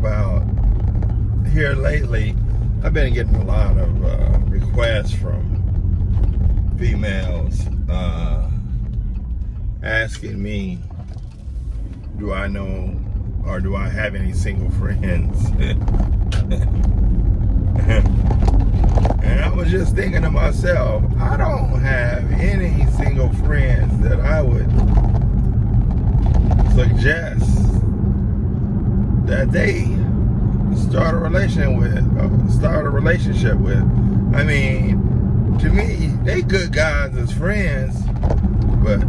about here lately, I've been getting a lot of requests from females asking me, do I know or do I have any single friends? And I was just thinking to myself, I don't have any single friends that I would suggest that they start a relationship with. I mean, to me, they good guys as friends, but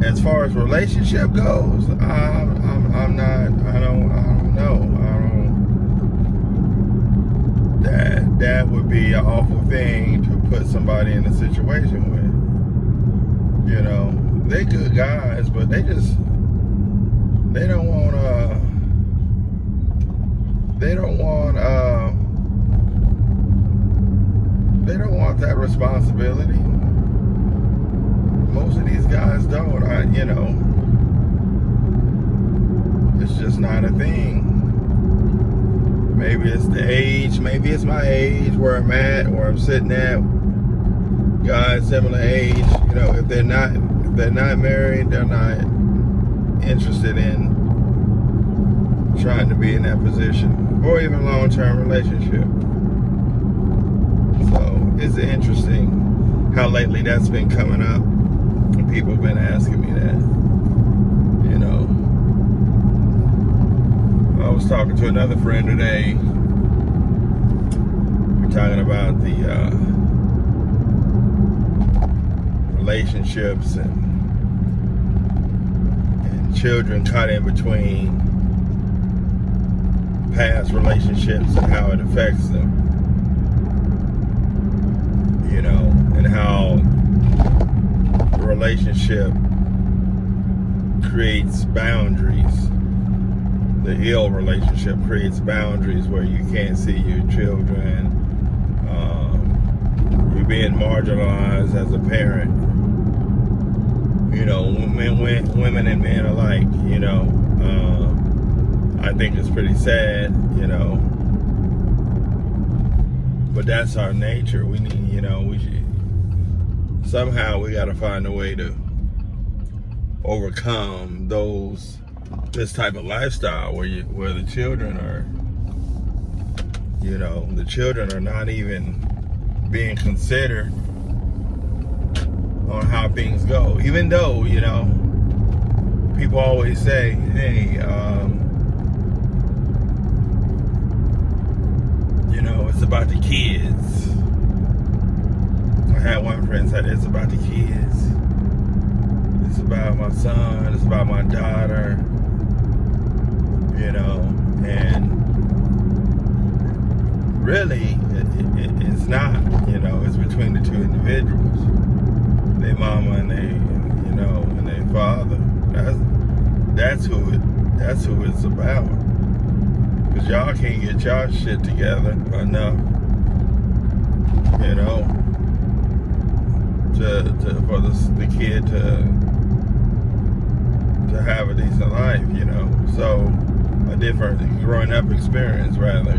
as far as relationship goes, I'm not. I don't know. That would be an awful thing to put somebody in a situation with. You know, they good guys, but they don't want that responsibility. Most of these guys don't. It's just not a thing. Maybe it's the age, maybe it's my age, where I'm at, where I'm sitting at. Guys similar age, if they're not married, they're not interested in trying to be in that position, or even long-term relationship. So it's interesting how lately that's been coming up. People have been asking me that. I was talking to another friend today. We're talking about the relationships and children caught in between past relationships and how it affects them. And how the relationship creates boundaries. The ill relationship creates boundaries where you can't see your children. You're being marginalized as a parent. Women and men alike. I think it's pretty sad. But that's our nature. We need. Somehow we got to find a way to overcome this type of lifestyle where the children are, the children are not even being considered on how things go. Even though, people always say, hey, it's about the kids. I had one friend say, it's about the kids. It's about my son, it's about my daughter, and really, it's not, it's between the two individuals, their mama and their father. That's who it's about. Because y'all can't get y'all shit together enough, for the kid to have a decent life, so a different growing up experience rather,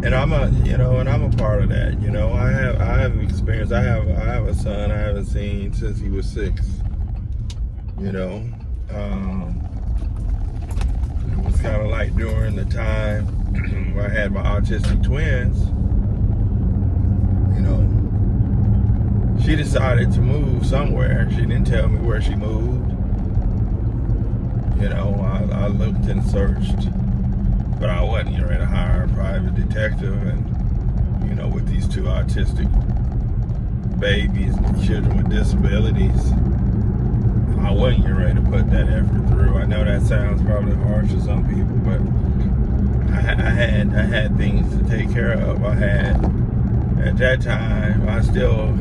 and I'm a part of that, I have experience. I have a son I haven't seen since he was 6, it was kind of like during the time where I had my autistic twins. She decided to move somewhere. She didn't tell me where she moved. I looked and searched, but I wasn't ready to hire a private detective. And, with these two autistic babies and children with disabilities, I wasn't ready to put that effort through. I know that sounds probably harsh to some people, but I had things to take care of. At that time, I still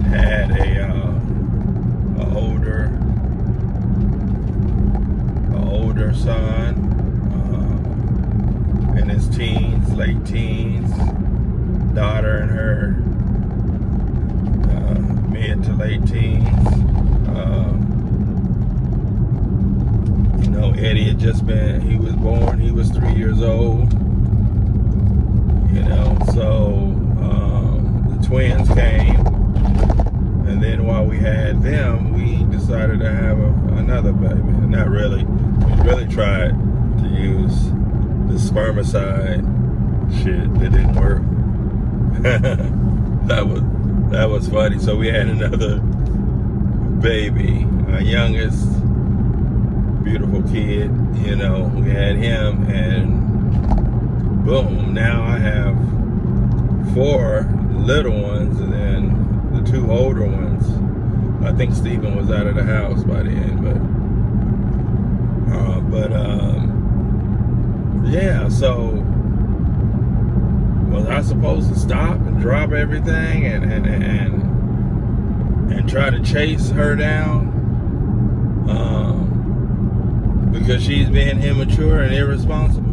had a older son in his teens, late teens, daughter in her mid to late teens. Eddie had just been, he was born, he was 3 years old, you know, so the twins came, and then while we had them, we decided to have another baby. Not really, we really tried to use the spermicide shit. That didn't work. that was funny. So we had another baby, our youngest beautiful kid, you know, we had him, and boom, now I have 4 little ones, and then the 2 older ones. I think Stephen was out of the house by then, yeah, so was I supposed to stop and drop everything and try to chase her down because she's being immature and irresponsible?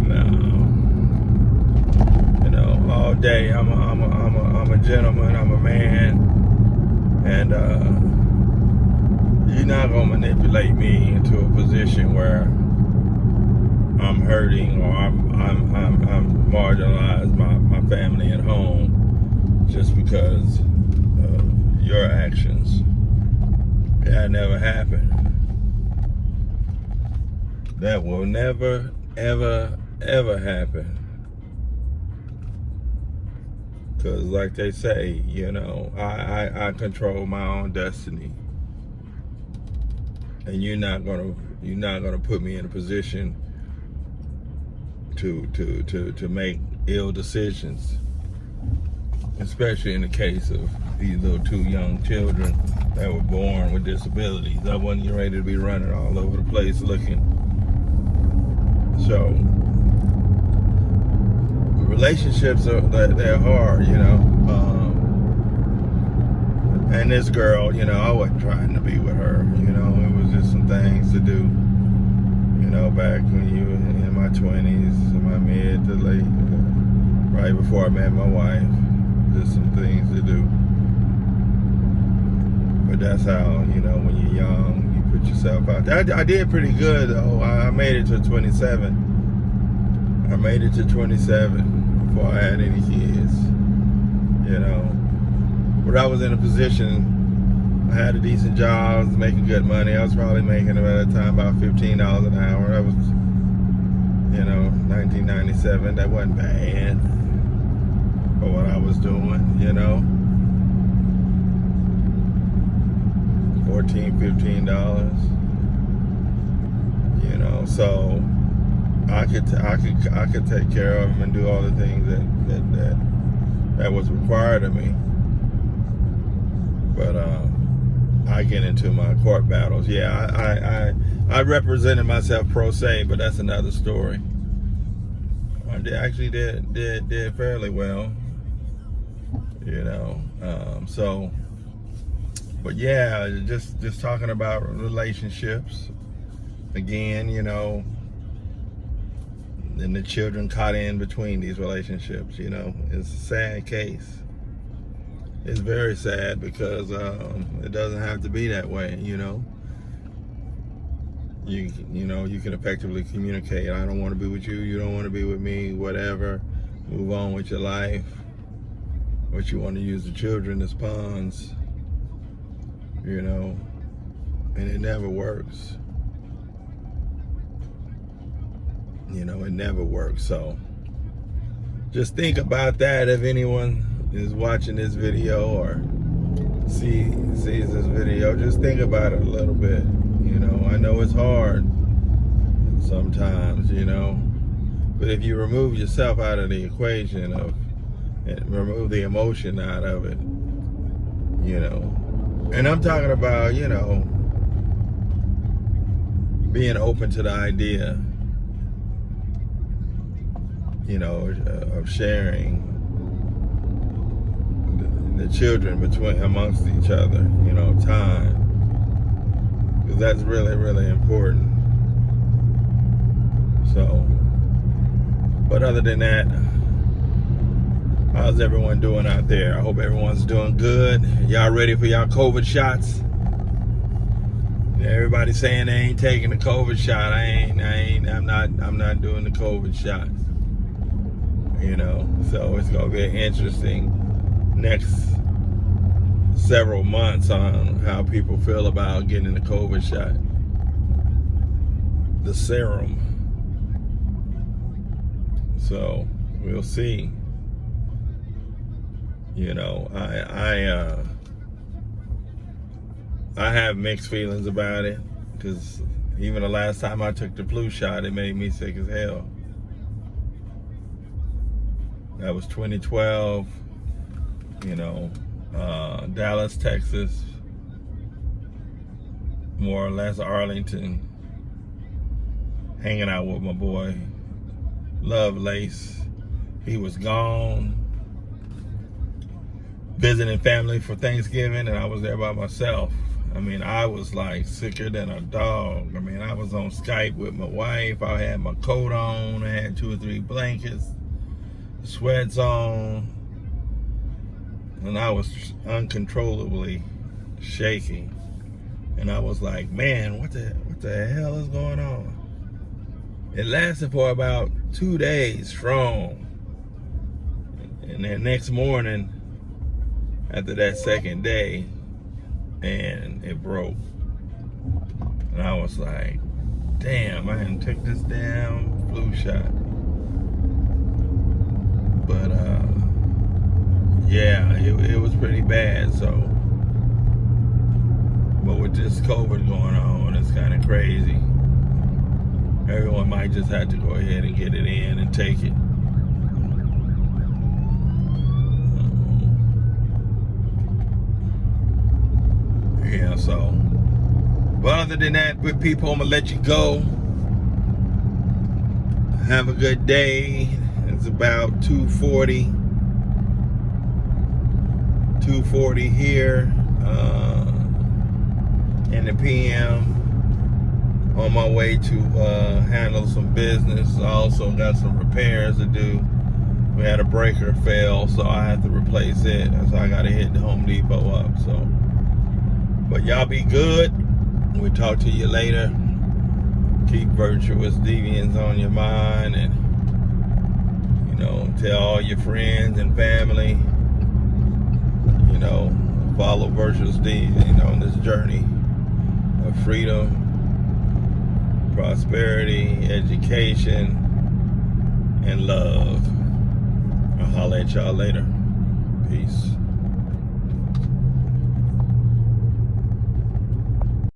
No. You know, all day I'm a gentleman, I'm a man, and you're not gonna manipulate me into a position where I'm hurting or I'm marginalized my family at home just because of your actions. That never happened. That will never, ever, ever happen. Because like they say, you know, I control my own destiny. And you're not gonna put me in a position to make ill decisions, especially in the case of these little 2 young children that were born with disabilities. I wasn't ready to be running all over the place looking. So relationships they're hard, you know. And this girl, you know, I wasn't trying to be with her, you know. It was just some things to do, you know, back when you were in my 20s, in my mid to late, right before I met my wife. Just some things to do. But that's how, you know, when you're young, you put yourself out there. I did pretty good, though. I made it to 27. I made it to 27 before I had any kids, you know. But I was in a position, I had a decent job, I was making good money. I was probably making at that time about $15 an hour. That was, you know, 1997. That wasn't bad for what I was doing, you know. $14, $15, you know. So I could take care of them and do all the things that was required of me. But I get into my court battles. Yeah, I represented myself pro se, but that's another story. I actually did fairly well, you know. So, but yeah, just talking about relationships again, you know, and the children caught in between these relationships. You know, it's a sad case. It's very sad because it doesn't have to be that way, you know. You know, you can effectively communicate. I don't want to be with you. You don't want to be with me. Whatever. Move on with your life. But you want to use the children as pawns, you know, and it never works. You know, it never works. So just think about that if anyone is watching this video or sees this video. Just think about it a little bit. You know, I know it's hard sometimes, you know, but if you remove yourself out of the equation and remove the emotion out of it, you know, and I'm talking about, you know, being open to the idea, you know, of sharing the children amongst each other, you know, time, because that's really, really important. So, but other than that, how's everyone doing out there? I hope everyone's doing good. Y'all ready for y'all COVID shots? Everybody saying they ain't taking the COVID shot. I'm not doing the COVID shot. You know, so it's gonna be an interesting next several months on how people feel about getting the COVID shot, the serum. So we'll see. You know, I have mixed feelings about it, because even the last time I took the flu shot, it made me sick as hell. That was 2012, you know, Dallas, Texas, more or less Arlington, hanging out with my boy Lovelace. He was gone, visiting family for Thanksgiving, and I was there by myself. I mean, I was like sicker than a dog. I mean, I was on Skype with my wife. I had my coat on. I had 2 or 3 blankets, sweats on, and I was uncontrollably shaking. And I was like, man, what the hell is going on? It lasted for about 2 days strong. And then next morning, after that second day, and it broke. And I was like, damn, I hadn't took this damn flu shot. But yeah, it was pretty bad. So, but with this COVID going on, it's kind of crazy. Everyone might just have to go ahead and get it in and take it. Yeah, so, but other than that, good people, I'm gonna let you go. Have a good day. It's about 2:40 here in the PM. On my way to handle some business. I also got some repairs to do. We had a breaker fail, so I had to replace it. So I gotta hit the Home Depot up. So, but y'all be good. We'll talk to you later. Keep virtuous deviance on your mind, and you know, tell all your friends and family, you know, follow virtuous deviance, you know, on this journey of freedom, prosperity, education, and love. I'll holler at y'all later. Peace.